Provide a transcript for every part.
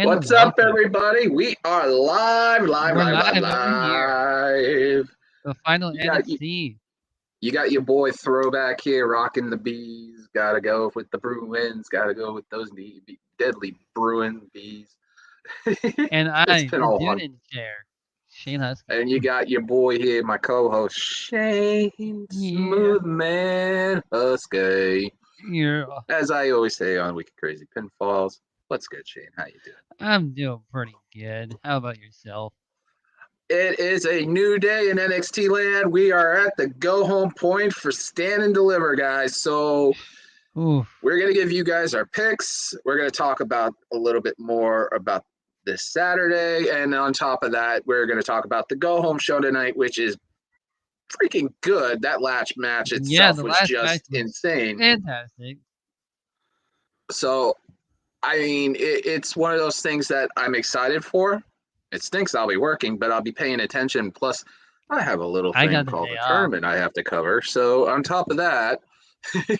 What's up, everybody? We are live. We're live over here. Live. The final You got NXT. you got your boy Throwback here, rocking the bees. Got to go with the Bruins. Got to go with those deadly Bruin bees. And It's I, been the all dude fun. in chair, Shane Huskey. And you got your boy here, my co-host Shane Yeah. Smooth Man Huskey. Yeah. As I always say on Wicked Crazy Pinfalls. What's good, Shane? How you doing? I'm doing pretty good. How about yourself? It is a new day in NXT land. We are at the go home point for Stand and Deliver, guys. So Oof. we're going to give you guys our picks. We're going to talk about a little bit more about this Saturday. And on top of that, we're going to talk about the go home show tonight, which is freaking good. That latch match Yeah, itself the was last match just was insane. fantastic. So, I mean, it's one of those things that I'm excited for. It stinks I'll be working, but I'll be paying attention. Plus, I have a little I thing got the called day a off. tournament I have to cover. So on top of that, I'll I've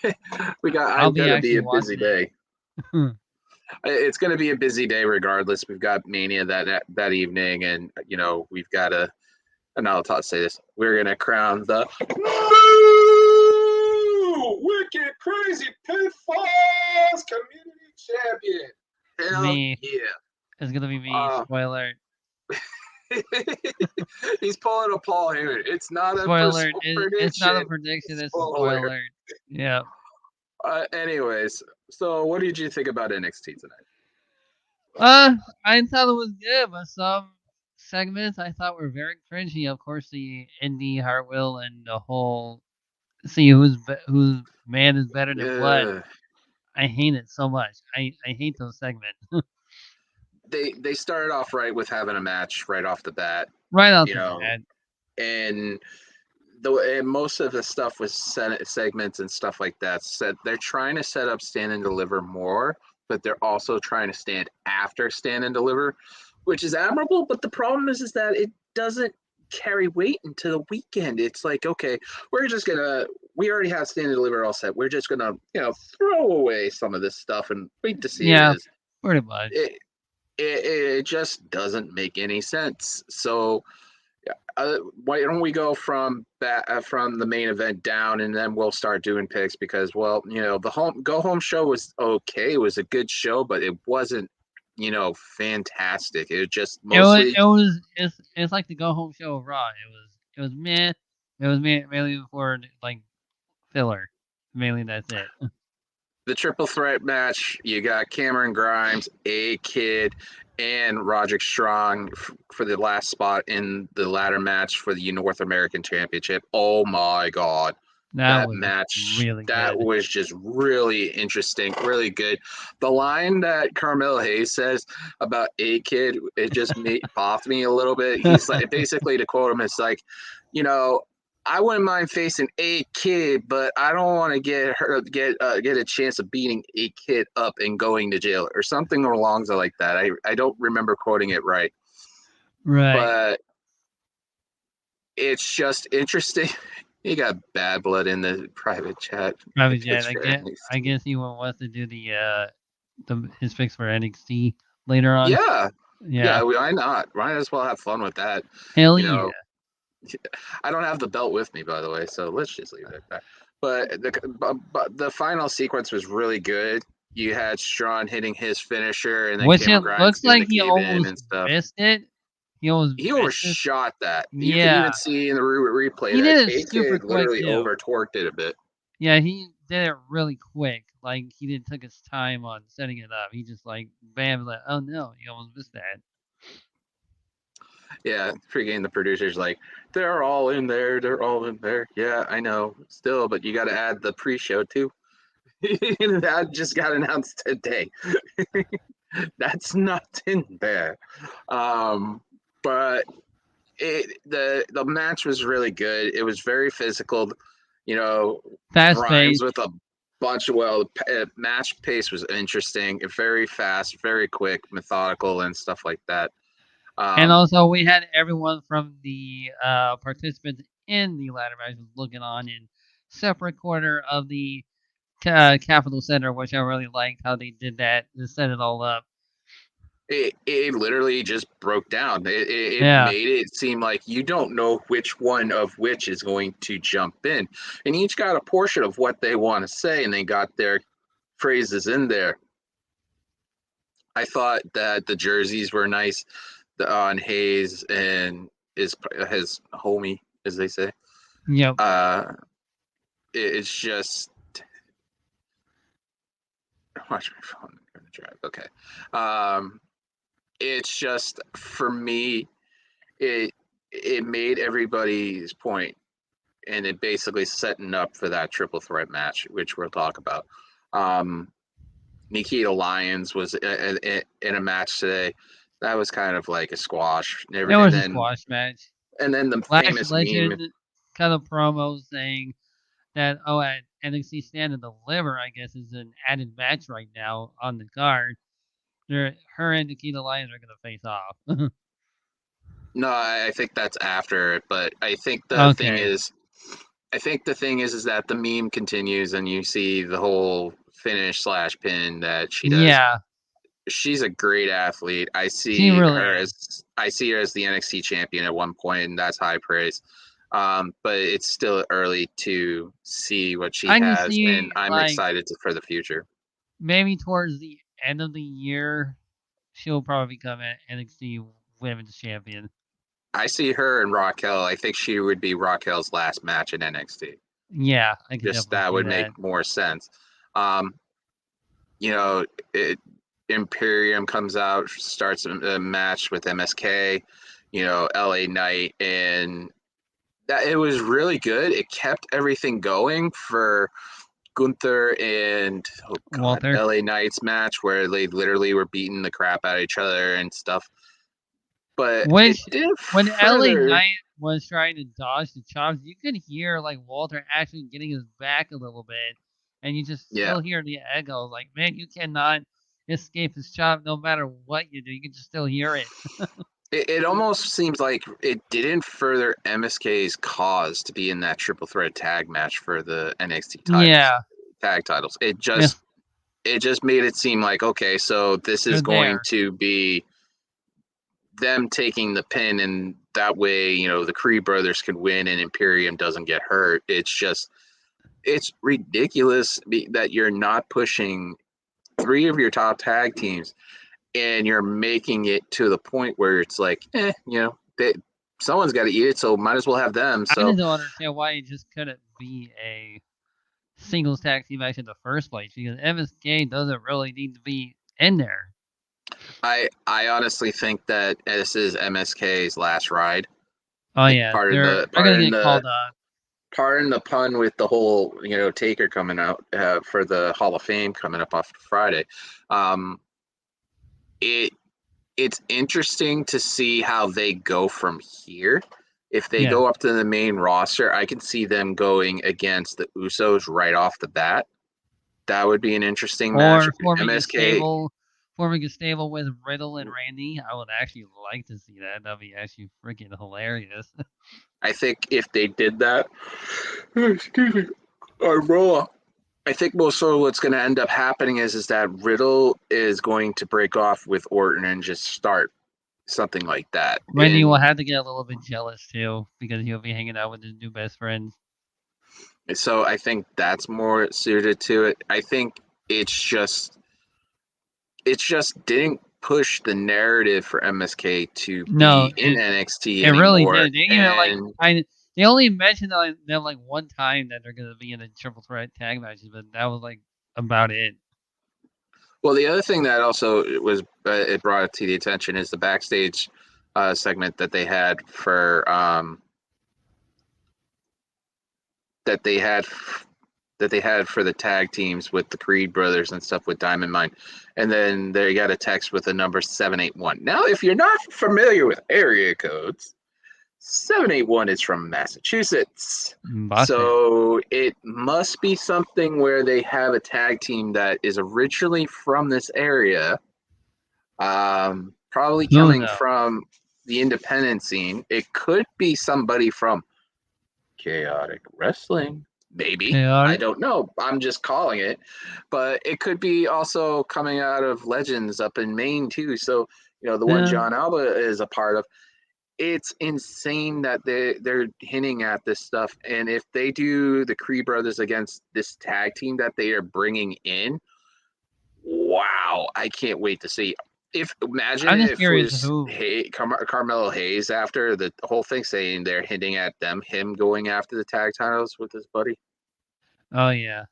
be got to be actually a busy watching day. it. It's going to be a busy day regardless. We've got Mania that evening, and we've got to. And I'll say this: we're going to crown the new Wicked Crazy Pitfalls Community Champion. Hell Me. yeah! It's gonna be me. Spoiler. He's pulling a Paul Heyman. It's not Spoiler. a prediction. It's not a prediction. It's a spoiler. Yeah. Anyways, so what did you think about NXT tonight? I thought it was good, but some segments I thought were very cringy. Of course, the Indy Hartwell and the whole see whose man is better than what. I hate it so much. I hate those segments. They started off right with having a match right off the bat. Right off the bat. And most of the stuff was segments and stuff like that. Said they're trying to set up Stand and Deliver more, but they're also trying to stand after Stand and Deliver, which is admirable. But the problem is that it doesn't carry weight into the weekend. It's like, okay, we already have Stand and Deliver all set. We're just gonna, throw away some of this stuff and wait to see yeah, it is. Pretty much. It just doesn't make any sense. So why don't we go from the main event down, and then we'll start doing picks because, the go home show was okay. It was a good show, but it wasn't, fantastic. It was just mostly. It's like the go home show of Raw. It was meh. It was mainly for like filler. Mainly that's it. The triple threat match, you got Cameron Grimes, A-Kid, and Roderick Strong for the last spot in the ladder match for the North American Championship. Oh my God. That match, really that was just really interesting, really good. The line that Carmelo Hayes says about A-Kid, it just popped me a little bit. He's like, basically to quote him, it's like, I wouldn't mind facing A-Kid, but I don't want to get a chance of beating A-Kid up and going to jail or something along like that. I don't remember quoting it right. Right. But it's just interesting. He got bad blood in the private chat. Private chat. I guess he wants to do his picks for NXT later on. Yeah. Why not? Might as well have fun with that. Hell yeah. I don't have the belt with me, by the way, so let's just leave it at that. But the final sequence was really good. You had Strawn hitting his finisher, and then Cameron Grimes looks like he almost missed it. He overshot that. Yeah. You can even see in the replay he that did it super quick, literally over-torqued it a bit. Yeah, he did it really quick. Like, he didn't take his time on setting it up. He just, like, bam, like, oh no, he almost missed that. Yeah, freaking the producer's like, they're all in there. Yeah, I know. Still, but you got to add the pre-show too. That just got announced today. That's not in there. But the match was really good. It was very physical. Fast Grimes with a bunch of match pace was interesting. Very fast, very quick, methodical, and stuff like that. And also, we had everyone from the participants in the ladder match looking on in separate corner of the Capitol Center, which I really liked how they did that to set it all up. It literally just broke down. It Yeah. made it seem like you don't know which one of which is going to jump in. And each got a portion of what they want to say, and they got their phrases in there. I thought that the jerseys were nice on Hayes and his homie, as they say. Yep. It's just watch my phone. I'm gonna drive. Okay. It's just for me, it made everybody's point, and it basically setting up for that triple threat match, which we'll talk about. Nikita Lyons was in a match today. That was kind of like a squash, It was a squash match. and then the Lash famous meme. Legend kind of promo saying that at NXT Stand and Deliver, I guess, is an added match right now on the card. Her and Nikita Lyons are gonna face off. No, I think that's after it, but I think the thing Okay. is, is that the meme continues, and you see the whole finish / pin that she does. Yeah, She's a great athlete. she really is. I see her as the NXT champion at one point, and that's high praise. But it's still early to see what she I can has, and see I'm like excited for the future. maybe towards the end of the year, she'll probably become an NXT Women's Champion. I see her and Raquel. I think she would be Raquel's last match in NXT. Yeah, I can Just definitely that see would that. make more sense. Um, you know, Imperium comes out, starts a match with MSK, LA Knight, and that it was really good. It kept everything going for Gunther and Walter. LA Knight's match where they literally were beating the crap out of each other and stuff. But it Which did when LA further. Knight was trying to dodge the chops, you could hear like Walter actually getting his back a little bit, and you just Yeah, still hear the echo. Like, man, you cannot escape his chop no matter what you do. You can just still hear it. it almost seems like it didn't further MSK's cause to be in that triple threat tag match for the NXT titles, Yeah, tag titles. yeah, It just made it seem like, okay, so this is they're going there. to be them taking the pin, and that way, the Creed brothers can win and Imperium doesn't get hurt. It's ridiculous that you're not pushing 3 of your top tag teams, and you're making it to the point where it's like, someone's got to eat it, so might as well have them. I So just don't understand why it just couldn't be a singles tag team match in the first place because MSK doesn't really need to be in there. I honestly think that this is MSK's last ride. Oh yeah, they're gonna get called up. Pardon the pun with the whole Taker coming out for the Hall of Fame coming up off Friday. Um, it it's interesting to see how they go from here. If they Yeah. go up to the main roster, I can see them going against the Usos right off the bat. That would be an interesting match. Or forming a MSK, stable, with Riddle and Randy. I would actually like to see that. That'd be actually freaking hilarious. I think if they did that, excuse me, or Raw, I think most of what's going to end up happening is that Riddle is going to break off with Orton and just start something like that. Randy will have to get a little bit jealous too because he'll be hanging out with his new best friends. So I think that's more suited to it. I think it's just didn't push the narrative for MSK to No, be in NXT it really anymore. did. They even And they only mentioned them like one time that they're gonna be in a triple threat tag matches, but that was like about it. well, the other thing that also it brought it to the attention is the backstage segment that they had for that they had for the tag teams with the Creed brothers and stuff with Diamond Mine. And then they got a text with the number 781. Now, if you're not familiar with area codes, 781 is from Massachusetts. Boston. So it must be something where they have a tag team that is originally from this area, probably Who coming knows? from the independent scene. It could be somebody from Chaotic Wrestling. Maybe. I Chaotic. don't know. I'm just calling it. But it could be also coming out of Legends up in Maine too. So, the one Yeah. John Alba is a part of. It's insane that they're hinting at this stuff. And if they do the Creed brothers against this tag team that they are bringing in, wow, I can't wait to see. Imagine I'm just if it curious was who. Carmelo Hayes after the whole thing saying they're hinting at him going after the tag titles with his buddy. Oh yeah.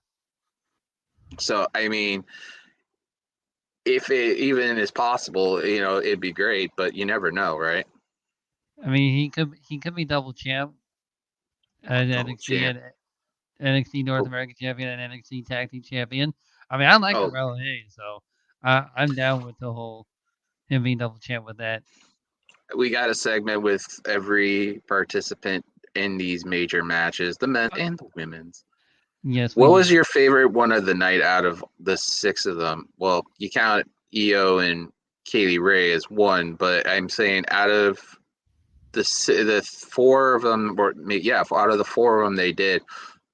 So I mean, if it even is possible, it'd be great, but you never know, right? I mean, he could be double champ at Double NXT champ. and NXT North Oh, American champion and NXT Tag Team champion. I mean, I like oh, Carmelo Hayes, so I'm down with the whole him being double champ with that. we got a segment with every participant in these major matches, the men and the women's. Yes, we What do. was your favorite one of the night out of the six of them? Well, you count Io and Kaylee Ray as one, but I'm saying out of the four of them, or yeah, out of the four of them they did,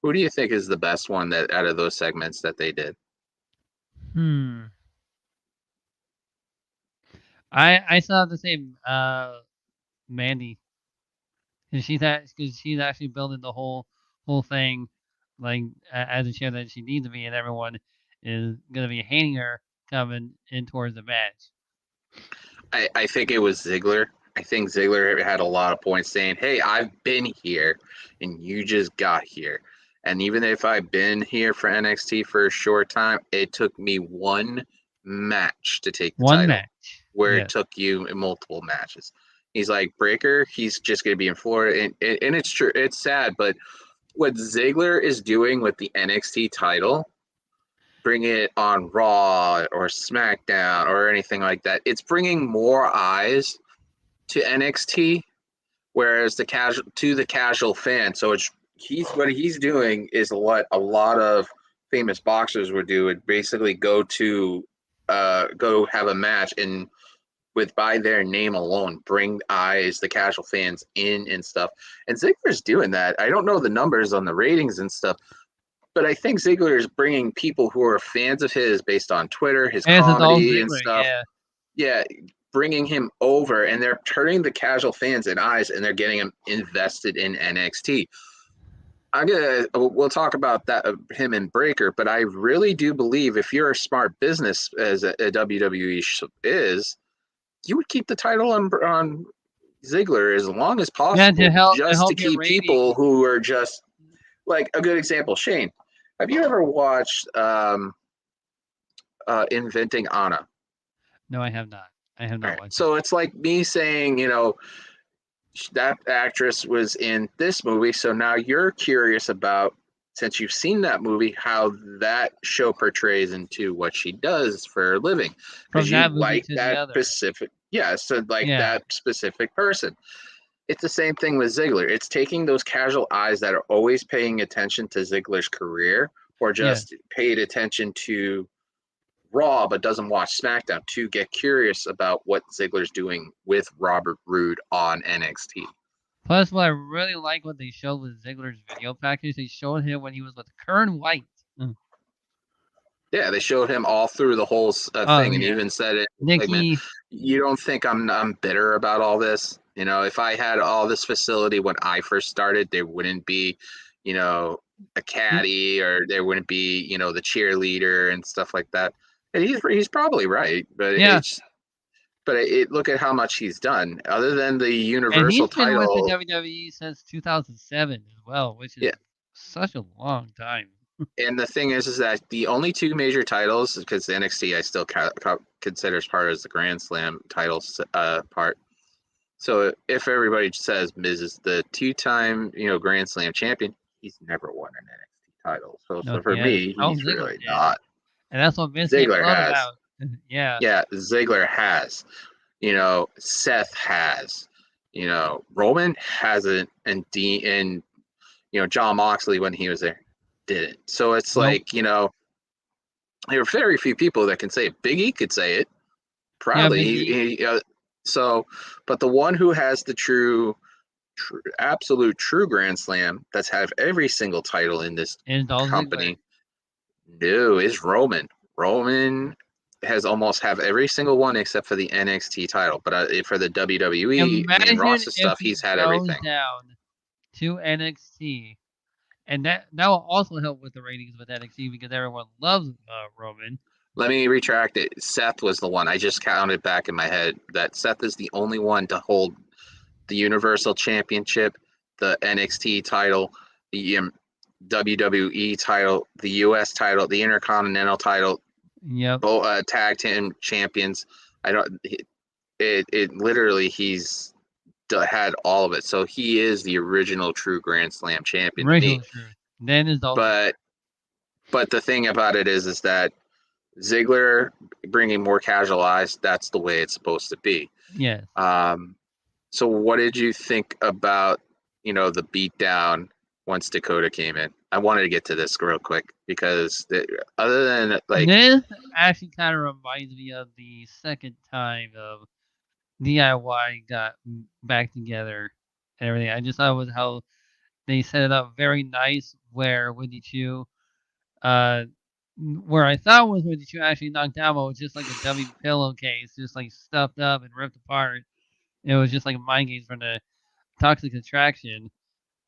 who do you think is the best one that out of those segments that they did? Hmm. I still have to say Mandy, because she's actually building the whole thing like as a champ that she needs to be, and everyone is gonna be hating her coming in towards the match. I think it was Ziggler. I think Ziggler had a lot of points saying, "Hey, I've been here, and you just got here." And even if I've been here for NXT for a short time, it took me one match to take the One title, match. where it Yes. took you in multiple matches. He's like Breaker. He's just going to be in Florida, and it's true. It's sad, but what Ziggler is doing with the NXT title, bring it on Raw or SmackDown or anything like that. It's bringing more eyes to NXT, whereas the casual fan. So what he's doing is what a lot of famous boxers would do. Would basically go have a match and with by their name alone bring the casual fans in and stuff. And Ziggler's doing that. I don't know the numbers on the ratings and stuff, but I think Ziggler is bringing people who are fans of his based on Twitter, his And it's Dolph comedy and Ziggler, stuff. yeah. Yeah, bringing him over, and they're turning the casual fans in eyes, and they're getting him invested in NXT. We'll talk about that him and Breaker, but I really do believe if you're a smart business as a WWE is, you would keep the title on Ziggler as long as Yeah, possible, to just to help your keep people ratings. who are just like a good example. Shane, have you ever watched Inventing Anna? No, I have not. I have All not right. watched it. So it's like me saying, that actress was in this movie. So now you're curious about, since you've seen that movie, how that show portrays into what she does for a living. From Because you that movie like to the that other. specific, yeah, so like Yeah. that specific person. It's the same thing with Ziggler. It's taking those casual eyes that are always paying attention to Ziggler's career or Yeah. just paid attention to Raw but doesn't watch SmackDown to get curious about what Ziggler's doing with Robert Roode on NXT. Plus, what I really like what they showed with Ziggler's video package, they showed him when he was with Kern White. Yeah, they showed him all through the whole Oh thing, and yeah, even said in the segment, Nikki. "You don't think I'm bitter about all this? If I had all this facility when I first started, there wouldn't be, a caddy, or there wouldn't be, the cheerleader and stuff like that." And he's probably right, but Yeah, look at how much he's done. Other than the and Universal he's been with the title, WWE since 2007 as well, which is yeah. such a long time. And the thing is that the only two major titles, because the NXT I still consider as part as the Grand Slam titles part. So if everybody says Miz is the two-time, Grand Slam champion, he's never won an NXT title. No, So he for hasn't. me, Dolph he's Ziggler really did, not. and that's what Vince Ziggler McMahon has. about. Yeah, Yeah, Ziggler has. Seth has. Roman hasn't, and Dean and John Moxley when he was there didn't. So it's nope. like, there are very few people that can say it. Big E could say it Yeah, proudly. Big E. But the one who has the true absolute true Grand Slam that's have every single title in this And Dolph Ziggler. company. No, is Roman. Roman has almost have every single one except for the NXT title. But for the WWE main Imagine roster if stuff, he he's had goes everything. down to NXT, and that will also help with the ratings with NXT because everyone loves Roman. Let me retract it. Seth was the one. I just counted back in my head that Seth is the only one to hold the Universal Championship, the NXT title, the WWE title, the US title, the Intercontinental title, Yep. both tag team champions. I don't. It literally he's had all of it. So he is the original true Grand Slam champion to me. Racial truth. Then is Dolph But the thing about it is that Ziggler bringing more casual eyes. That's the way it's supposed to be. Ziggler. Yes. So what did you think about the beatdown once Dakota came in? I wanted to get to this real quick because other than This actually kind of reminds me of the second time of DIY got back together and everything. I just thought it was how they set it up very nice where Wendy Chu, where I thought was Wendy Chu actually knocked down, but it was just like a dummy pillowcase, just like stuffed up and ripped apart. It was just like mind games from the toxic attraction,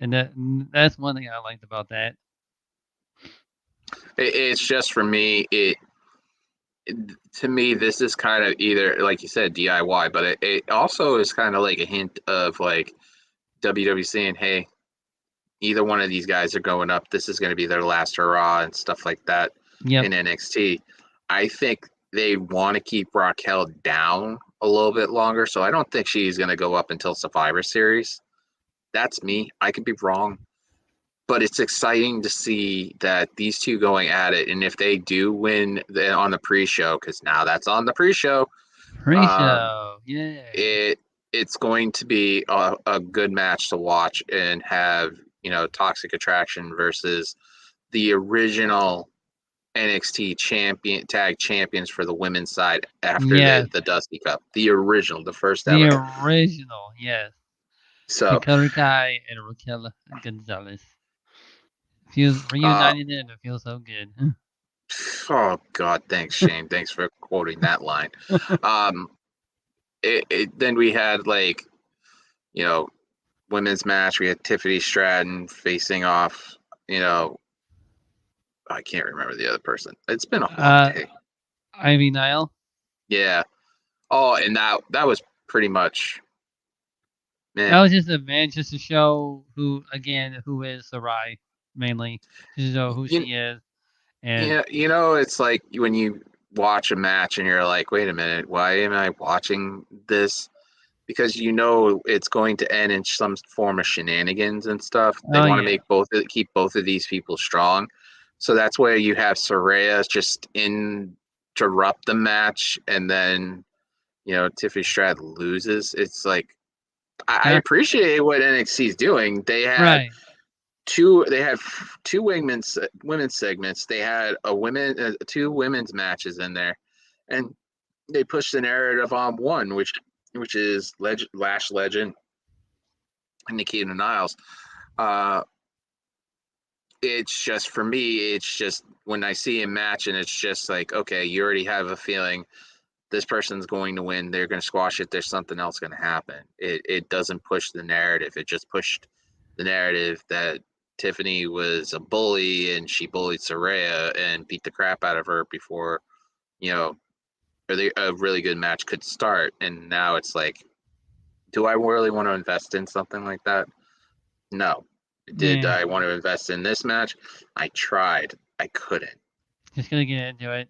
and that's one thing I liked about that. it's just for me to me this is kind of either like you said DIY, but it also is kind of like a hint of like WWE saying, hey, either one of these guys are going up. This is going to be their last hurrah and stuff like that Yep. in NXT. I think they want to keep Raquel down a little bit longer, so I don't think she's going to go up until Survivor Series. That's me. I could be wrong, but it's exciting to see that these two going at it. And if they do win on the pre-show, because now that's on the pre-show, Pre-show, yeah. it's going to be a good match to watch and have Toxic Attraction versus the original NXT champion tag champions for the women's side after Yes. the Dusty Cup, the original, the first The ever. original, yes. So, Dakota Kai and Raquel Gonzalez. Feels uh, reuniting it. It feels so good. oh God, thanks Shane, thanks for quoting that line. Um, then we had women's match. We had Tiffany Stratton facing off. I can't remember the other person. It's been a long day. Ivy Nile. Yeah. Oh, and that was pretty much. That was just a man, just to show who is Sarai mainly, just to show who You, she is. And yeah, it's like when you watch a match and you're like, wait a minute, why am I watching this? Because it's going to end in some form of shenanigans and stuff. They want to yeah, keep both of these people strong. So that's where you have Saraya just interrupt the match, and then Tiffany Stratton loses. It's like I appreciate what NXT is doing. They had right. two women's segments. They had two women's matches in there, and they pushed the narrative on one, which is Lash Legend and Nikita Niles. It's just for me. It's just when I see a match and it's just like, okay, you already have a feeling this person's going to win. They're going to squash it. There's something else going to happen. It doesn't push the narrative. It just pushed the narrative that Tiffany was a bully and she bullied Saraya and beat the crap out of her before, a really good match could start. And now it's like, do I really want to invest in something like that? No. Did Yeah, I want to invest in this match? I tried. I couldn't. just gonna get into it.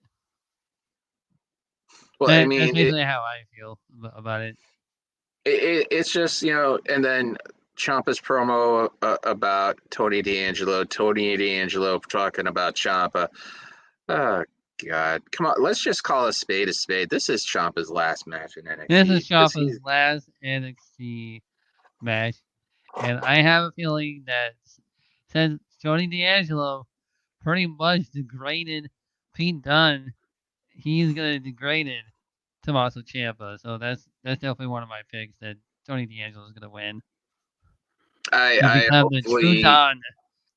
Well, I That's mean, basically how I feel about it. it's just and then Champa's promo about Tony D'Angelo talking about Champa. Oh God, come on, let's just call a spade a spade. This is Champa's last match in This NXT is because Ciampa's last NXT match, and I have a feeling that since Tony D'Angelo pretty much degraded Pete Dunne, he's gonna degrade Tommaso Ciampa. So that's definitely one of my picks that Tony D'Angelo is gonna win. He'll I become the true hopefully Don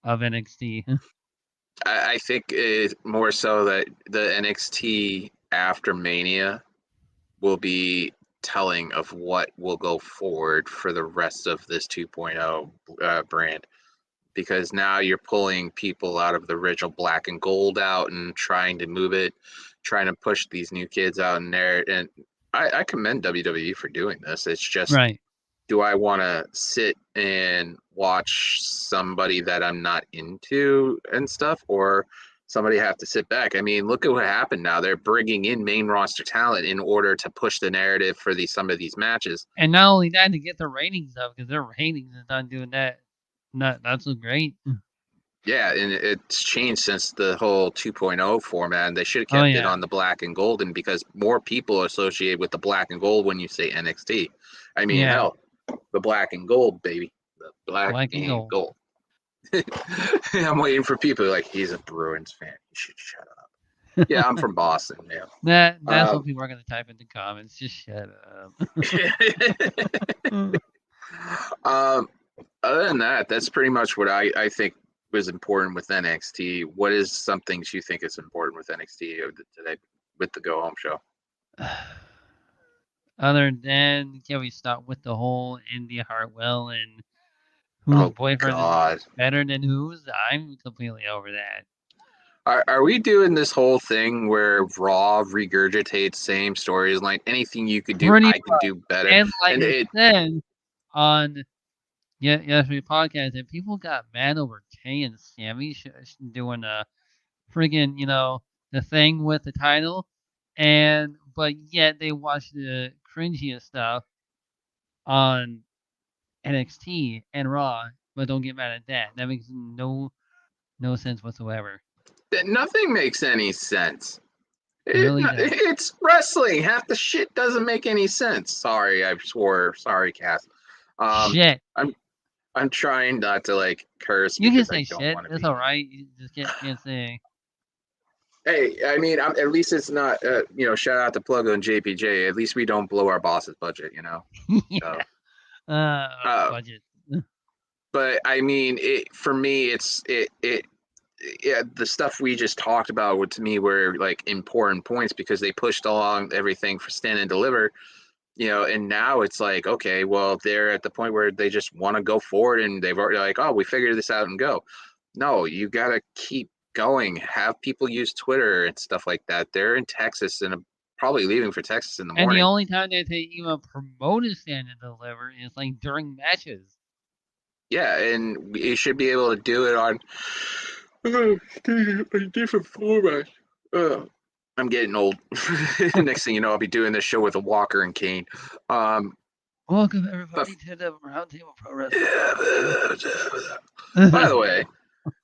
of NXT. I think it's more so that the NXT after Mania will be telling of what will go forward for the rest of this 2.0 brand, because now you're pulling people out of the original black and gold out and trying to move it, trying to push these new kids out in there. And I commend WWE for doing this. It's just, Right. do I want to sit and watch somebody that I'm not into and stuff, or somebody have to sit back? I mean, look at what happened now. They're bringing in main roster talent in order to push the narrative for some of these matches. And not only that, to get the ratings up, because their ratings is not doing that. Not so great. Yeah, and it's changed since the whole 2.0 format, and they should have Oh kept it yeah. on the black and golden, because more people associate with the black and gold when you say NXT. I mean, Yeah. hell, the black and gold, baby. The black and and gold. gold. I'm waiting for people like, he's a Bruins fan. You should shut up. Yeah, I'm from Boston, man. That's what people are gonna type in the comments. Just shut up. Other than that, that's pretty much what I think was important with NXT. What is some things you think is important with NXT today with the Go Home show? Other than, can we stop with the whole Indy Hartwell and whose boyfriend is better than whose? I'm completely over that. Are we doing this whole thing where Raw regurgitates same stories, like anything you could do, Pretty I can do better? And like And I said on yesterday's podcast, that people got mad over Tay and Sammy doing a friggin', the thing with the title, but yet they watch the cringiest stuff on NXT and Raw, but don't get mad at that. That makes no sense whatsoever. nothing makes any sense. Really does. It's wrestling. Half the shit doesn't make any sense. Sorry, I swore. Sorry, Cass. Shit. I'm trying not to like curse. You can because say I don't shit. want to That's be. all right. You just can't say. Hey, I mean, at least it's not. Shout out to Pluggo and JPJ. At least we don't blow our boss's budget. Yeah. So, Budget. but I mean, for me, yeah, the stuff we just talked about to me were like important points, because they pushed along everything for Stand and Deliver. And now it's like, okay, well, they're at the point where they just want to go forward, and they've already like, oh, we figured this out and go. No, you got to keep going. Have people use Twitter and stuff like that. They're in Texas and probably leaving for Texas in the morning. And the only time that they even promote a Stand and Deliver is like during matches. Yeah, and you should be able to do it on a different format. I'm getting old. Next thing you know, I'll be doing this show with a walker and cane. Welcome everybody to the Roundtable Pro Wrestling. By the way,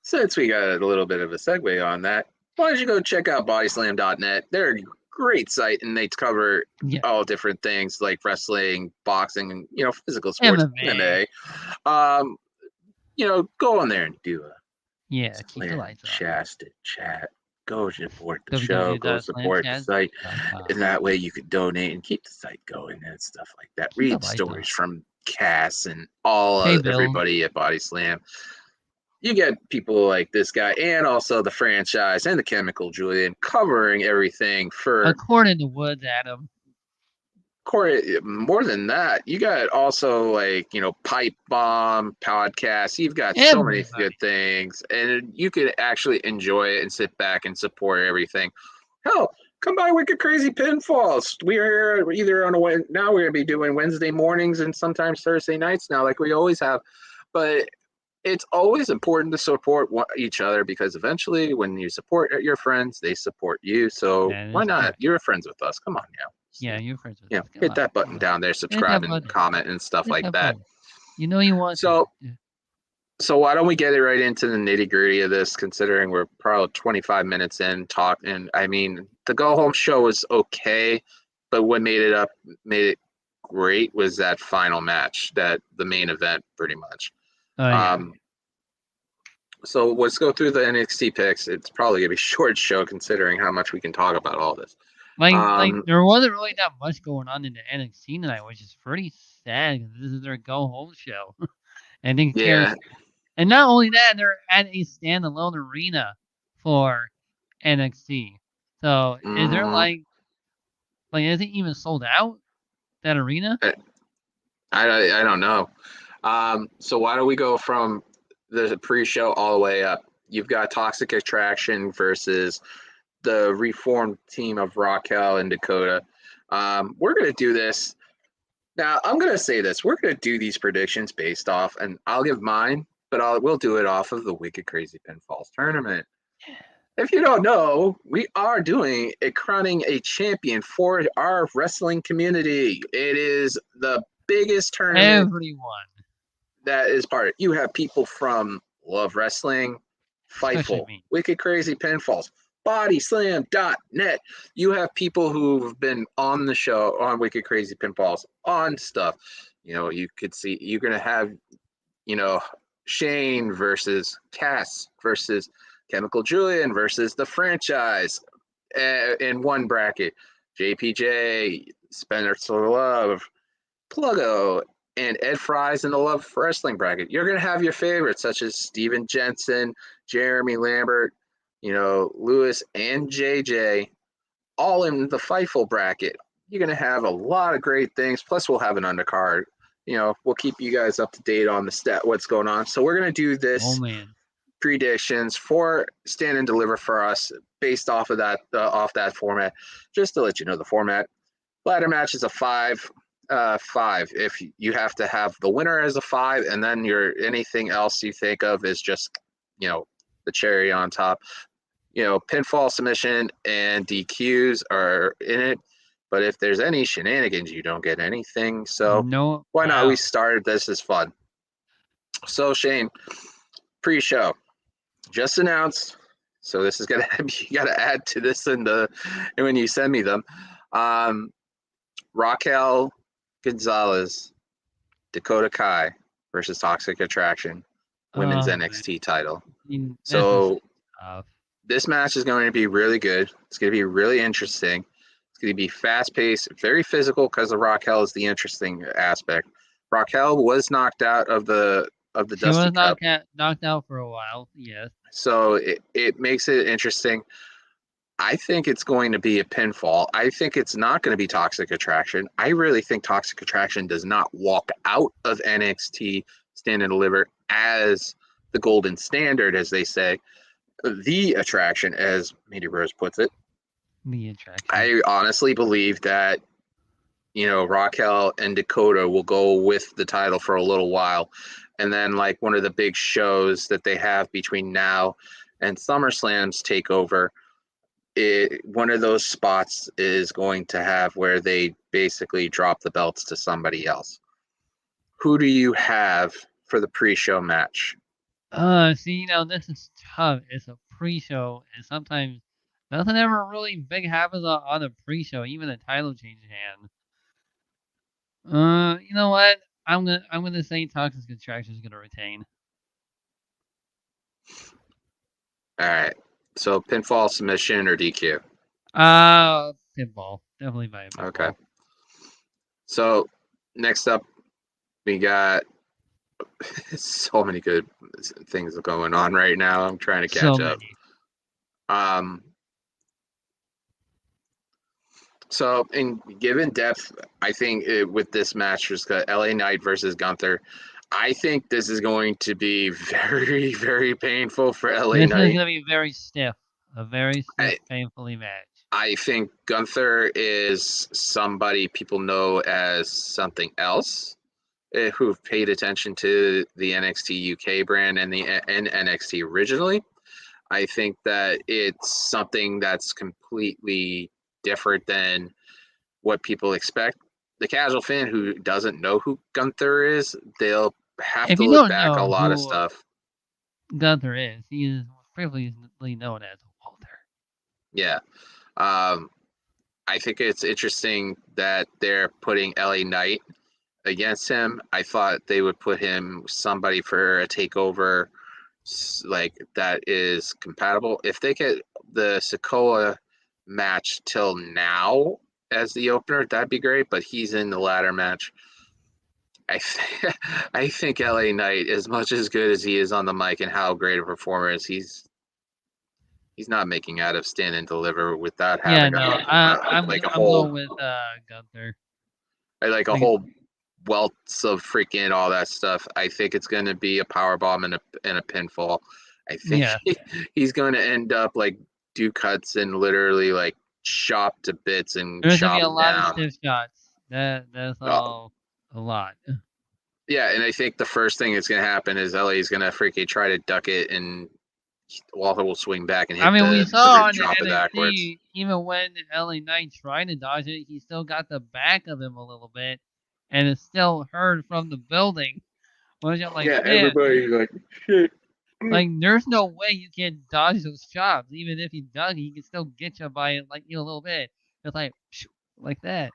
since we got a little bit of a segue on that, why don't you go check out bodyslam.net? They're a great site, and they cover all different things like wrestling, boxing, and physical sports, MMA. Go on there and do keep the lights on. Chat. Go support the show. Go support the site, and that way you can donate and keep the site going and stuff like that. Read stories from Cass and everybody at Body Slam. You get people like this guy, and also the franchise and the Chemical Julian, covering everything for according to Woods, Adam. More than that, you got also Pipe Bomb podcast. You've got so many good things, and you can actually enjoy it and sit back and support everything. Hell, come by Wicked Crazy Pinfalls. We're either on now we're gonna be doing Wednesday mornings and sometimes Thursday nights now, like we always have. But it's always important to support each other, because eventually, when you support your friends, they support you. So why not? Right. You're friends with us. Come on now. Yeah, you're friends with us. Hit that button down there, subscribe and comment and stuff like that. You want to. So why don't we get it right into the nitty gritty of this, considering we're probably 25 minutes in talking. I mean, the Go Home show was okay, but what made it great was that final match, the main event, pretty much. So let's go through the NXT picks. It's probably gonna be a short show considering how much we can talk about all this. There wasn't really that much going on in the NXT tonight, which is pretty sad because this is their go home show. I think Yeah. and not only that, they're at a standalone arena for NXT. So is there Mhm. is it even sold out, that arena? I don't know. So why don't we go from the pre-show all the way up? You've got Toxic Attraction versus the reformed team of Raquel and Dakota. We're gonna do this now. I'm gonna say this. We're gonna do these predictions based off, and I'll give mine, but we'll do it off of the Wicked Crazy Pinfalls tournament. If you don't know, we are doing crowning a champion for our wrestling community. It is the biggest tournament Everyone, that is part of it. You have people from Love Wrestling, especially Fightful, me. Wicked Crazy Pinfalls, BodySlam.net. You have people who've been on the show, on Wicked Crazy Pinfalls, on stuff. You could see, you're going to have, you know, Shane versus Cass versus Chemical Julian versus the franchise in one bracket. JPJ, Spencer Love, Pluggo, and Ed Fry's in the Love Wrestling bracket. You're going to have your favorites such as Steven Jensen, Jeremy Lambert, Lewis and JJ, all in the Fightful bracket. You're going to have a lot of great things. Plus, we'll have an undercard. We'll keep you guys up to date on what's going on. So we're going to do Oh this man, predictions for Stand and Deliver for us based off of that format. Just to let you know the format. Ladder match is a five. If you have to have the winner as a five, and then anything else you think of is just the cherry on top. Pinfall, submission, and DQs are in it. But if there's any shenanigans, you don't get anything. So no, why not? We wow. started this as fun. So Shane, pre-show just announced. So this is gonna you got to add to this and when you send me them. Raquel Gonzalez, Dakota Kai versus Toxic Attraction, women's Oh man, NXT title. this is So tough. this match is going to be really good. It's going to be really interesting. It's going to be fast paced, very physical because of Raquel is the interesting aspect. Raquel was knocked out of the She Dusty was Cup, knocked out for a while. Yes. so it makes it interesting. I think it's going to be a pinfall. I think it's not going to be Toxic Attraction. I really think Toxic Attraction does not walk out of NXT Stand and Deliver as the golden standard, as they say, the attraction, as Mandy Rose puts it. The attraction. I honestly believe that, Raquel and Dakota will go with the title for a little while. And then, like, one of the big shows that they have between now and SummerSlam's takeover, one of those spots is going to have where they basically drop the belts to somebody else. Who do you have for the pre-show match? See, this is tough. It's a pre-show, and sometimes nothing ever really big happens on a pre-show, even a title change hand. You know what? I'm gonna say Toxic Attraction is gonna retain. All right. So pinfall, submission, or DQ? Pinball. Definitely by a pinball. Okay. So next up, we got so many good things going on right now. I'm trying to catch up. So in given depth, I think with this match, just got LA Knight versus Gunther. I think this is going to be very, very painful for LA This is Knight. gonna be very stiff. A very stiff, painfully match. I think Gunther is somebody people know as something else, who've paid attention to the NXT UK brand and NXT originally. I think that it's something that's completely different than what people expect. The casual fan who doesn't know who Gunther is, they'll have If to you look don't back a know lot of who stuff. Gunther is, he is previously known as Walter. Yeah. I think it's interesting that they're putting LA Knight against him. I thought they would put him somebody for a takeover like that is compatible. If they get the Sokoa match till now as the opener, that'd be great. But he's in the ladder match. I think LA Knight, as much as good as he is on the mic and how great a performer is, he's not making out of stand and deliver without Yeah, having no, like a I'm going whole with Gunther. like a Like, whole welts of freaking all that stuff. I think it's going to be a power bomb and a pinfall. I think yeah, he's going to end up like Duke Hudson, literally like chopped to bits and there's gonna be a chopped lot of down. stiff shots. That's all a lot. Yeah, and I think the first thing that's going to happen is LA is going to freaking try to duck it, and Walter will swing back and I hit mean, we the saw on the drop it backwards. NXT, even when LA Knight tried to dodge it, he still got the back of him a little bit, and it's still heard from the building. Which I'm like, Yeah, man, everybody's like, shit. like there's no way you can dodge those chops. Even if he does, he can still get you by like a little bit. It's like that.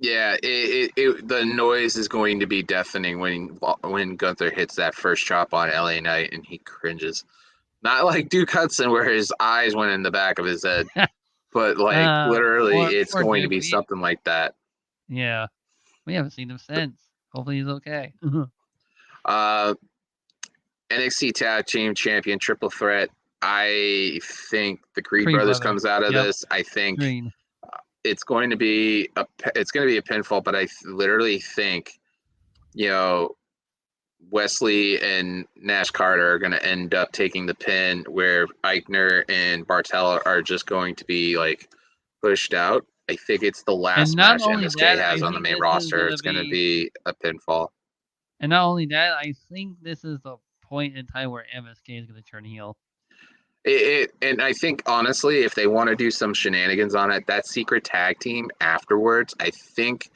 Yeah, the noise is going to be deafening when Gunther hits that first chop on LA Knight and he cringes. Not like Duke Hudson where his eyes went in the back of his head, but like literally it's Poor going to Duke. be something like that. Yeah, we haven't seen him since. Hopefully he's okay. Uh, NXT Tag Team Champion Triple Threat. I think the Creed Creed Brothers brothers. comes out of Yep. this. I think Green. it's going to be a pinfall, but I literally think Wesley and Nash Carter are going to end up taking the pin, where Eichner and Bartel are just going to be like pushed out. I think it's the And last not match only MSK that, has I on the think main this is roster. gonna It's going to be. be a pinfall. And not only that, I think this is the point in time where MSK is gonna turn heel. And I think honestly, if they want to do some shenanigans on it, that secret tag team afterwards, I think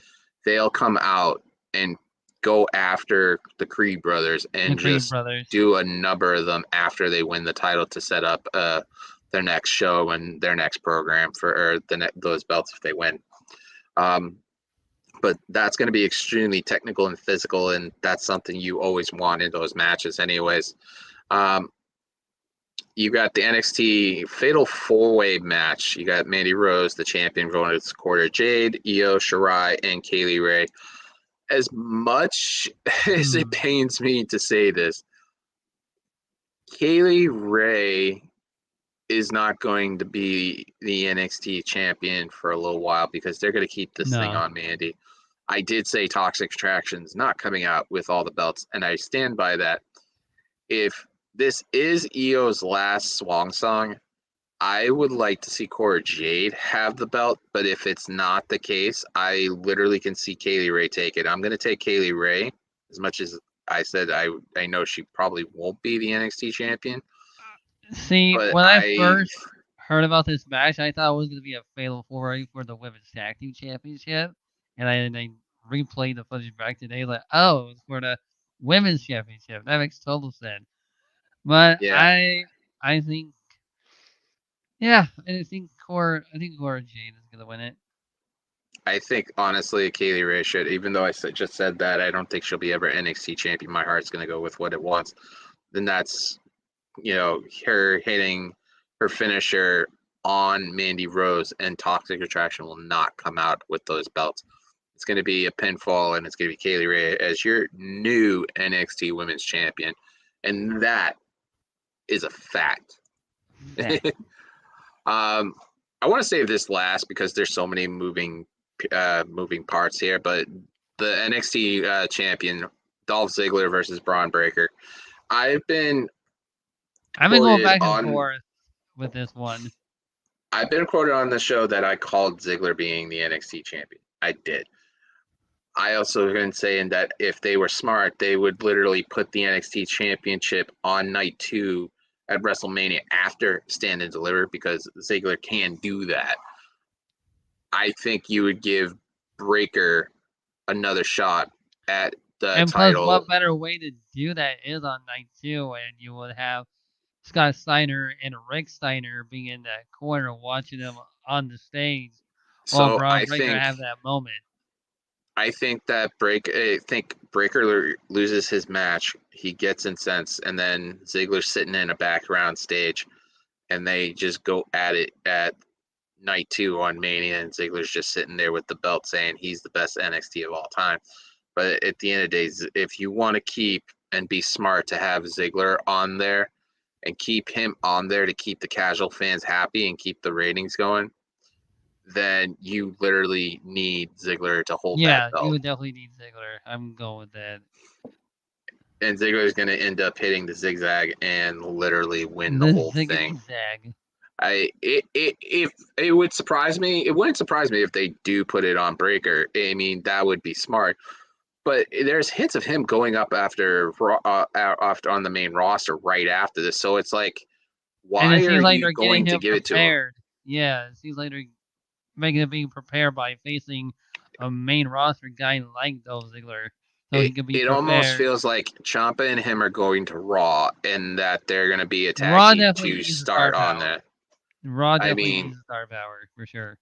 they'll come out and go after the Creed brothers and The Creed just brothers. do a number of them after they win the title to set up their next show and their next program for those belts if they win. But that's going to be extremely technical and physical, and that's something you always want in those matches, anyways. You got the NXT Fatal 4-Way match. You got Mandy Rose, the champion, going to Quarter Jade, Io Shirai, and Kaylee Ray. As much as it pains me to say this, Kaylee Ray is not going to be the NXT champion for a little while because they're going to keep this thing on Mandy. I did say Toxic Attraction's not coming out with all the belts, and I stand by that. If this is Io's last swan song, I would like to see Cora Jade have the belt, but if it's not the case, I literally can see Kaylee Ray take it. I'm going to take Kaylee Ray, as much as I said I know she probably won't be the NXT champion. See, But when I first heard about this match, I thought it was going to be a fatal 4-way for the Women's Tag Team Championship. And I replayed the footage back today, like, oh, it's for the Women's Championship. That makes total sense. But yeah, I think, yeah, I think Cora Jade is going to win it. I think honestly Kaylee Ray should, even though I just said that, I don't think she'll be ever NXT champion. My heart's going to go with what it wants. Then that's, her hitting her finisher on Mandy Rose, and Toxic Attraction will not come out with those belts. It's going to be a pinfall, and it's going to be Kaylee Ray as your new NXT Women's Champion, and that is a fact. I want to save this last because there's so many moving parts here, but the NXT champion Dolph Ziggler versus Braun Breaker. I've been going back and forth with this one. I've been quoted on the show that I called Ziggler being the NXT champion. I did. I also been saying that if they were smart, they would literally put the NXT championship on night 2 at WrestleMania after Stand and Deliver, because Ziggler can do that. I think you would give Breaker another shot at the and title. Plus, what better way to do that is on night 2, and you would have Scott Steiner and Rick Steiner being in that corner watching them on the stage while Braun Breaker have that moment. I think Breaker loses his match. He gets incensed, and then Ziggler's sitting in a background stage, and they just go at it at night 2 on Mania, and Ziggler's just sitting there with the belt saying he's the best NXT of all time. But at the end of the day, if you want to keep and be smart to have Ziggler on there and keep him on there to keep the casual fans happy and keep the ratings going, then you literally need Ziggler to hold that Yeah, you belt. would definitely need Ziggler. I'm going with that. And Ziggler is going to end up hitting the zigzag and literally win the The whole ziggity thing. zag. If it would surprise me, it wouldn't surprise me if they do put it on Breaker. I mean, that would be smart. But there's hints of him going up after on the main roster right after this. So it's like, And why it are seems like you they're getting going to him give it to him? prepared. Yeah, it seems like they're making him being prepared by facing a main roster guy like Dolph Ziggler. So he could be It almost prepared. feels like Champa and him are going to Raw, and that they're going to be a tag Raw team definitely to needs the star start on power. that. Raw I definitely mean, needs the star power for sure.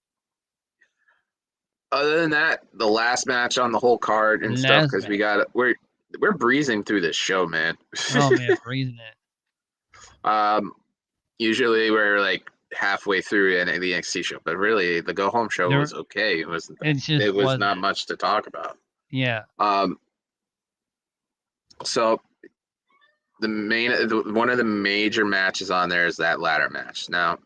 other than that, the last match on the whole card and stuff, Last because match. we're breezing through this show, man. Oh man, breezing it. Usually we're like halfway through the NXT show, but really the go home show There, was okay. it just It was wasn't. not much to talk about. Yeah. So one of the major matches on there is that ladder match. Now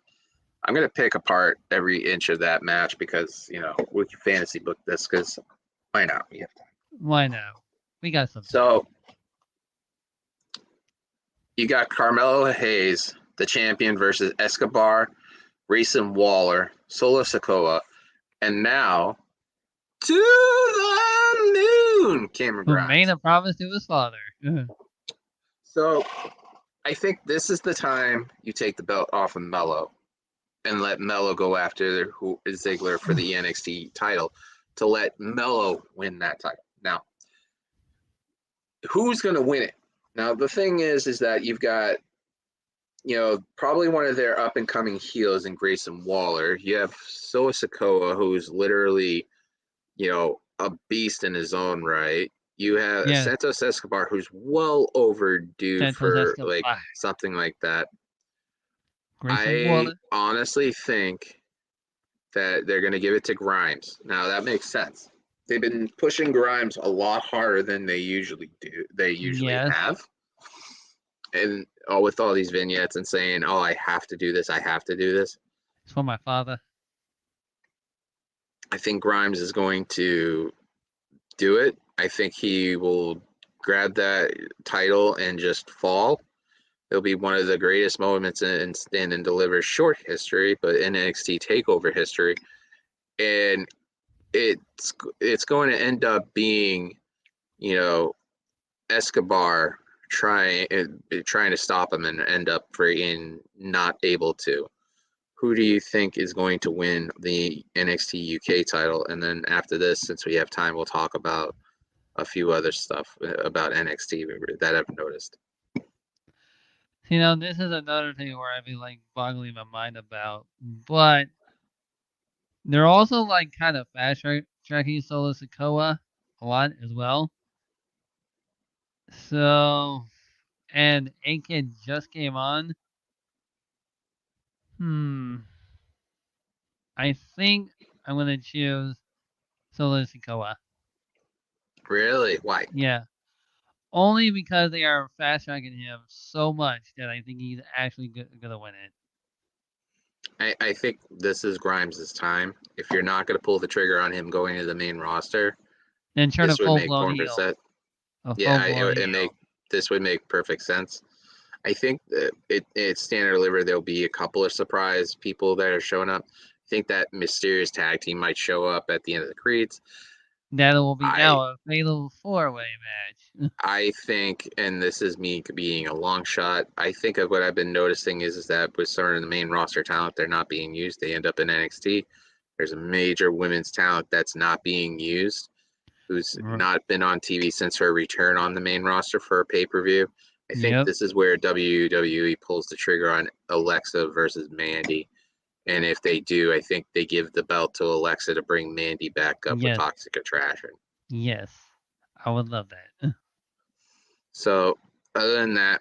I'm gonna pick apart every inch of that match because we can fantasy book this because why not? We have time. Why now? We got some time. So you got Carmelo Hayes, the champion, versus Escobar, Grayson Waller, Solo Sikoa, and now to the moon, Cameron Who made Grimes. a promise to his father. So I think this is the time you take the belt off of Melo and let Melo go after Ziggler for the NXT title to let Melo win that title. Now, who's going to win it? Now, the thing is that you've got, probably one of their up and coming heels in Grayson Waller. You have Solo Sikoa, who's literally, a beast in his own right. You have Yeah. Santos Escobar, who's well overdue Santos for Escobar. like something like that. Grayson I Waller. honestly think that they're going to give it to Grimes. Now that makes sense. They've been pushing Grimes a lot harder than they usually do. They usually Yes. have. And with all these vignettes and saying, "Oh, I have to do this. I have to do this." It's for my father. I think Grimes is going to do it. I think he will grab that title and just fall. It'll be one of the greatest moments in Stand and Deliver short history, but in NXT Takeover history, and it's going to end up being, Escobar trying to stop him and end up freaking not able to. Who do you think is going to win the NXT UK title? And then after this, since we have time, we'll talk about a few other stuff about NXT that I've noticed. This is another thing where I've been like boggling my mind about, but they're also like kind of fast tracking Solo Sikoa a lot as well. So, and A-Kid just came on. I think I'm gonna choose Solo Sikoa. Really? Why? Yeah. Only because they are fast tracking him so much that I think he's actually gonna win it. I think this is Grimes' time. If you're not going to pull the trigger on him going to the main roster, Then turn a this would full make blown more heel. sense. A Yeah, full blown heel. this would make perfect sense. I think that it's standard deliver. There'll be a couple of surprise people that are showing up. I think that mysterious tag team might show up at the end of the creeds. That will be now a fatal 4-way match. I think, and this is me being a long shot, I think of what I've been noticing is that with some of the main roster talent, they're not being used. They end up in NXT. There's a major women's talent that's not being used, who's not been on TV since her return on the main roster for a pay-per-view. I think this is where WWE pulls the trigger on Alexa versus Mandy. And if they do, I think they give the belt to Alexa to bring Mandy back up with Toxic Attraction. Yes. I would love that. So other than that,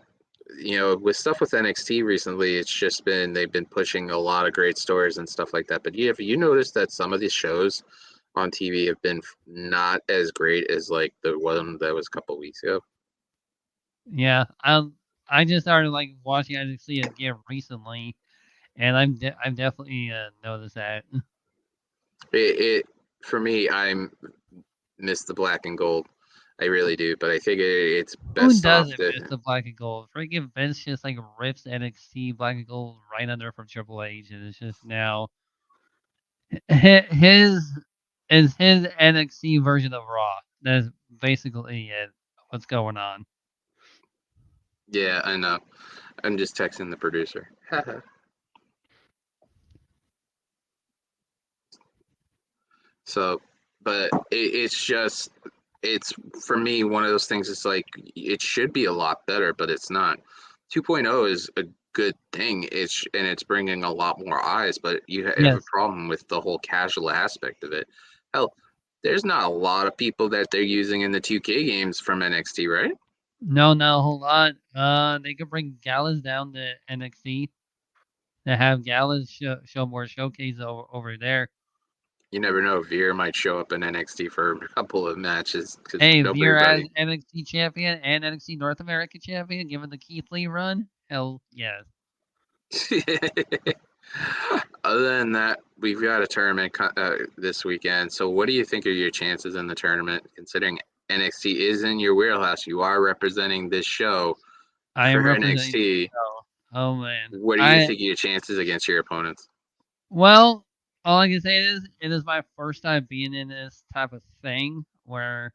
with stuff with NXT recently, it's just been they've been pushing a lot of great stories and stuff like that. But have you noticed that some of these shows on TV have been not as great as like the one that was a couple weeks ago. Yeah, I just started like watching NXT again recently, and I've definitely noticed that. It for me, I miss the black and gold. I really do, but I think it's Who best off doesn't miss to. the black and gold? Freaking Vince just like rips NXT black and gold right under from Triple H, and it's just now his is his NXT version of Raw. That's basically it. What's going on? Yeah, I know. I'm just texting the producer. So, but it's just it's for me one of those things. It's like it should be a lot better, but it's not. 2.0 is a good thing. It's bringing a lot more eyes, but you have a Yes. problem with the whole casual aspect of it. Hell, there's not a lot of people that they're using in the 2K games from NXT, right? No, not a whole lot. They could bring Gallus down to NXT to have Gallus show more showcase over there. You never know. Veer might show up in NXT for a couple of matches because Hey, nobody Veer as really. NXT champion and NXT North America champion, given the Keith Lee run, hell yes. Other than that, we've got a tournament this weekend. So, what do you think are your chances in the tournament? Considering NXT is in your wheelhouse, you are representing this show I for am representing the NXT. show. Oh man, What do you I think of your chances against your opponents? well, all I can say is it is my first time being in this type of thing where,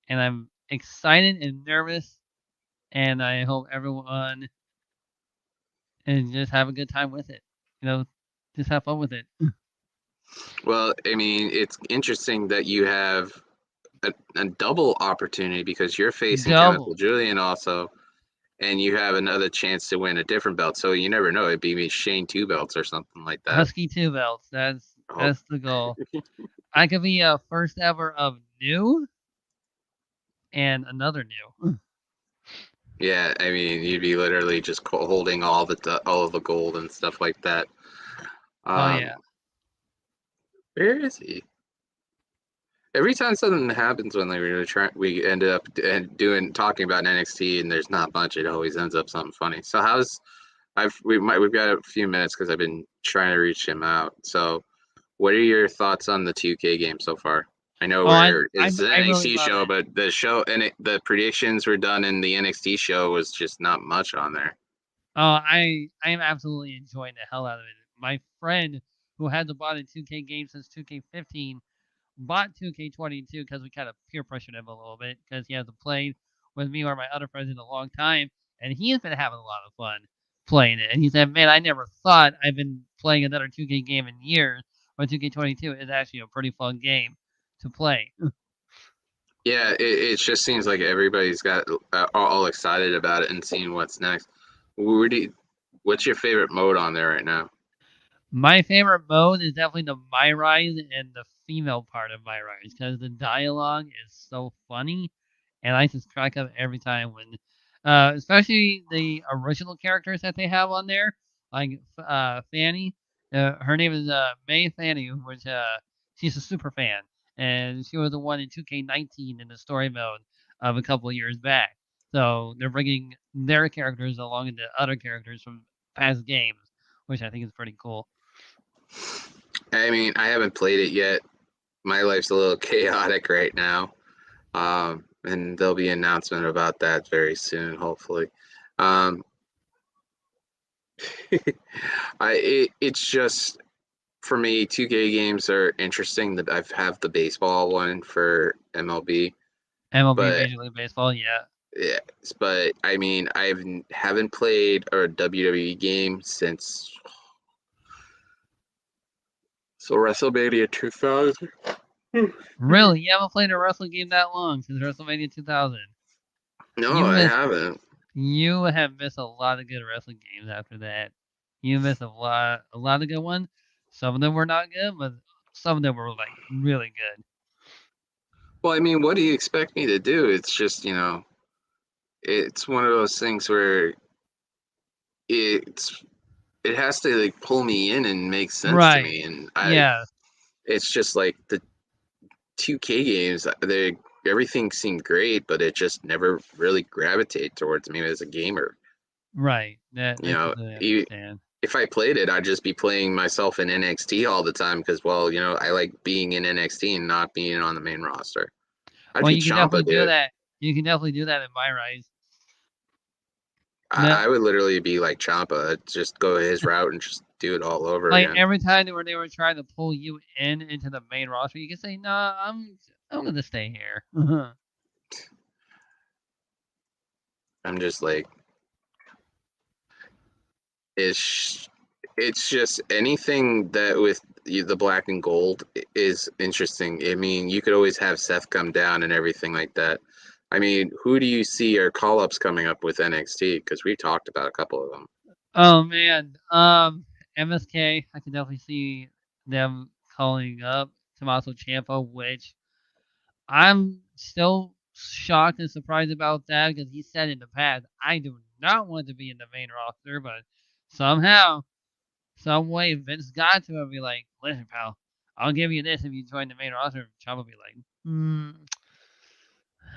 and I'm excited and nervous, and I hope everyone and just have a good time with it. You know, just have fun with it. Well, I mean, it's interesting that you have a double opportunity because you're facing Chemical Double. Julian also, and you have another chance to win a different belt. So you never know. It'd be Shane two belts or something like that. Husky 2 belts. Oh, That's the goal. I could be a first ever of new and another new. yeah. I mean, you'd be literally just holding all of the gold and stuff like that. Oh Um, yeah. where is he? Every time something happens when we ended up talking about NXT and there's not much. It always ends up something funny. So we've got a few minutes because I've been trying to reach him out. So what are your thoughts on the 2K game so far? I know Oh, it's an I really NXT love show, it. but the show and the predictions were done in the NXT show was just not much on there. Oh, I am absolutely enjoying the hell out of it. My friend who hasn't bought a 2K game since 2K15 bought 2K22 because we kind of peer pressured him a little bit because he hasn't played with me or my other friends in a long time, and he has been having a lot of fun playing it. And he said, "Man, I never thought I've been playing another 2K game in years, but 2K22 is actually a pretty fun game to play." Yeah, it just seems like everybody's got all excited about it and seeing what's next. Where do you, what's your favorite mode on there right now? My favorite mode is definitely the My Rise and the female part of My Rise because the dialogue is so funny, and I just crack up every time when, especially the original characters that they have on there, like Fanny. Her name is May Fanny, which she's a super fan, and she was the one in 2K19 in the story mode of a couple of years back. So they're bringing their characters along into other characters from past games, which I think is pretty cool. I mean, I haven't played it yet. My life's a little chaotic right now, and there'll be an announcement about that very soon, hopefully. Um, it's just for me, 2K games are interesting. That I have the baseball one for MLB, MLB but Major League Baseball, yeah. yeah, but I mean, haven't played a WWE game since WrestleMania 2000. Really? You haven't played a wrestling game that long since WrestleMania 2000. No, You I missed. haven't. You have missed a lot of good wrestling games after that. You missed a lot of good ones. Some of them were not good, but some of them were like really good. Well, I mean, what do you expect me to do? It's just, it's one of those things where it's it has to like pull me in and make sense to Right. me, and Yeah. it's just like the 2K games, everything seemed great, but it just never really gravitated towards me as a gamer. Right. That You I know, completely understand. if I played it, I'd just be playing myself in NXT all the time because, well, I like being in NXT and not being on the main roster. I'd Well, be you can Champa, definitely do dude. that. You can definitely do that in My Rise. I would literally be like Champa, just go his route and just do it all over Like again. every time they were trying to pull you into the main roster, you can say, "Nah, I'm gonna stay here." I'm just like, it's just anything that with the black and gold is interesting. I mean, you could always have Seth come down and everything like that. I mean, who do you see are call ups coming up with NXT? Because we talked about a couple of them. Oh man, MSK, I can definitely see them calling up Tommaso Champa, which I'm still shocked and surprised about that because he said in the past, I do not want to be in the main roster, but somehow, some way, Vince got to him and be like, listen, pal, I'll give you this if you join the main roster. Champa be like,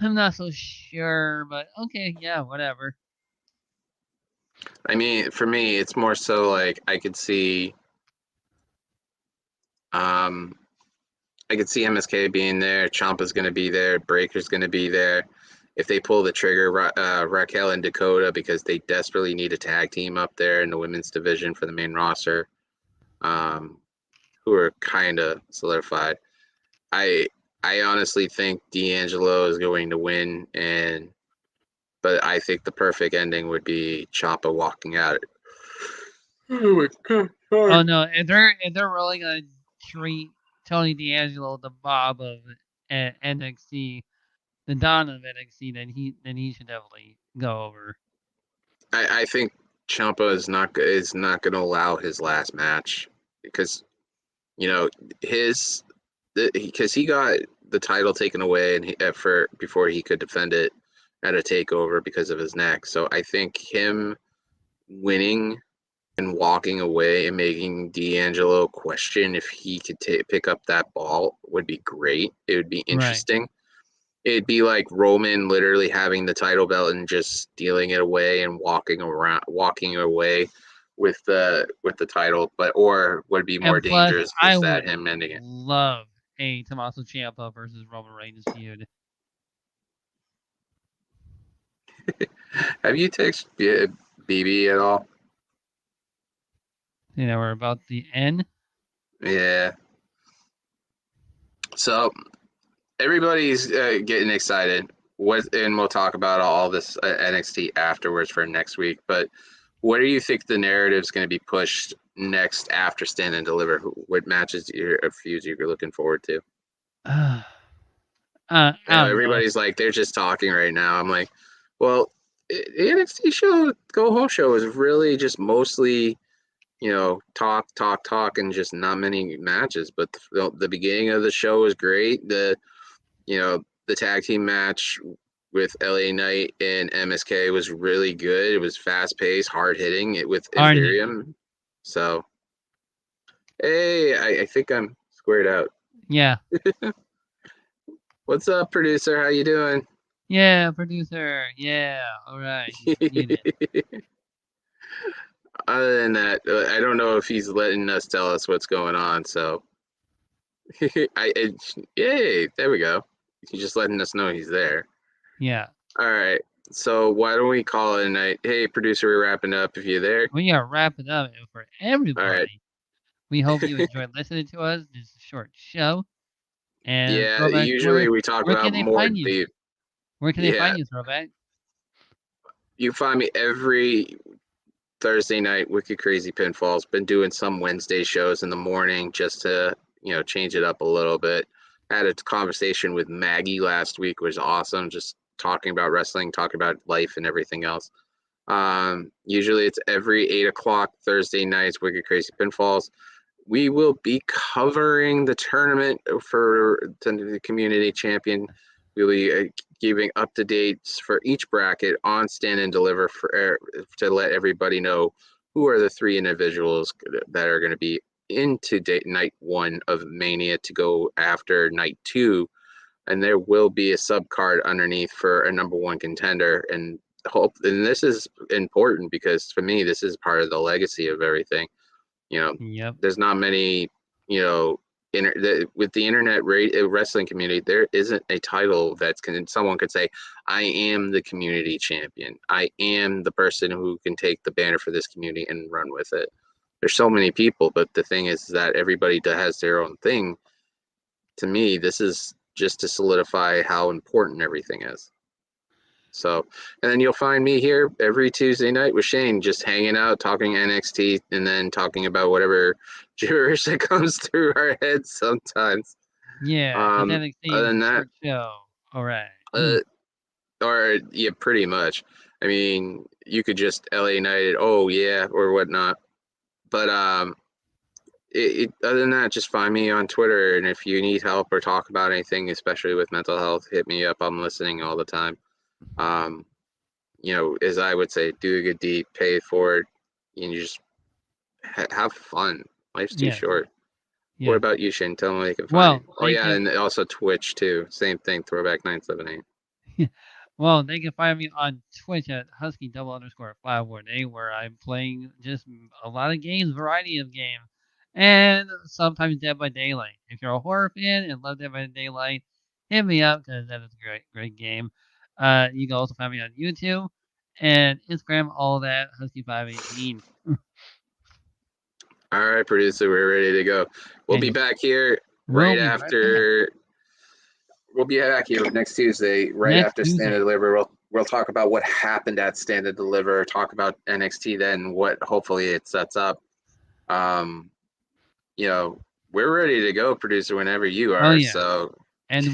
I'm not so sure, but okay, yeah, whatever. I mean, for me, it's more so like um, I could see MSK being there. Ciampa's going to be there. Breaker's going to be there. If they pull the trigger, Raquel and Dakota, because they desperately need a tag team up there in the women's division for the main roster, who are kind of solidified. I I honestly think D'Angelo is going to win, but I think the perfect ending would be Ciampa walking out. Oh my god! Oh Sorry. no, if they're really gonna treat Tony D'Angelo the Bob of NXT, the Don of NXT, then he should definitely go over. I think Ciampa is not going to allow his last match because you know his because he got the title taken away and for before he could defend it at a takeover because of his neck. So I think him winning and walking away and making D'Angelo question if he could pick up that ball would be great. It would be Right. interesting. It'd be like Roman literally having the title belt and just stealing it away and walking away with the title. But or would be more And plus, dangerous I is that would him ending it. love a Tommaso Ciampa versus Roman Reigns feud. Have you texted BB at all? We're about the end. Yeah. So everybody's getting excited. And we'll talk about all this NXT afterwards for next week. But what do you think the narrative is going to be pushed next after Stand and Deliver? What matches or feuds you're looking forward to? I don't know. Everybody's like they're just talking right now. I'm like, well, the NXT show, Go Home show is really just mostly talk, and just not many matches. But the beginning of the show was great. The tag team match with LA Knight and MSK was really good. It was fast paced, hard hitting it with Hard hitting. Imperium. So hey, I think I'm squared out. Yeah. What's up, producer? How you doing? Yeah, producer. Yeah. All right. He's muted. Other than that, I don't know if he's letting us tell us what's going on. So yay, there we go. He's just letting us know he's there. Yeah. All right. So why don't we call it a night? Hey, producer, we're wrapping up. If you're there, We are wrapping up for all right. everybody. We hope you enjoyed listening to us. This is a short show. And Yeah, Throwback, usually we talk where about can they more find you? deep. Where can they Yeah, find you, Throwback? you find me every Thursday night. Wicked Crazy Pinfalls. Been doing some Wednesday shows in the morning just to change it up a little bit. Had a conversation with Maggie last week, which was awesome. Just talking about wrestling, talking about life and everything else. Usually it's every 8 o'clock Thursday nights. Wicked Crazy Pinfalls. We will be covering the tournament for the community champion. We'll be giving up to dates for each bracket on Stand and Deliver to let everybody know who are the three individuals that are going to be into night 1 of Mania to go after night 2, and there will be a sub card underneath for a number 1 contender. And this is important because for me, this is part of the legacy of everything. Yep. There's not many, with the internet wrestling community, there isn't a title that someone could say, I am the community champion. I am the person who can take the banner for this community and run with it. There's so many people, but the thing is that everybody has their own thing. To me, this is just to solidify how important everything is. So, and then you'll find me here every Tuesday night with Shane, just hanging out, talking NXT, and then talking about whatever gibberish that comes through our heads sometimes. Yeah, because NXT Other is than a that, short show. All right. or yeah, pretty much. I mean, you could just LA Night it, oh yeah, or whatnot. But other than that, just find me on Twitter, and if you need help or talk about anything, especially with mental health, hit me up. I'm listening all the time. As I would say, do a good deed, pay it forward, and you just have fun. Life's too short. Yeah. What about you, Shane? Tell them where they can find you. Oh, yeah, you. and also Twitch, too. Same thing, Throwback 978. Well, they can find me on Twitch at Husky_518, where I'm playing just a lot of games, variety of games, and sometimes Dead by Daylight. If you're a horror fan and love Dead by Daylight, hit me up because that is a great game. You can also find me on YouTube and Instagram, all that, Husky518. All right, producer, we're ready to go. We'll be back here right after. We'll be back here next Tuesday, right after Stand and Deliver. We'll talk about what happened at Stand and Deliver, talk about NXT then, what hopefully it sets up. We're ready to go, producer, whenever you are. So, and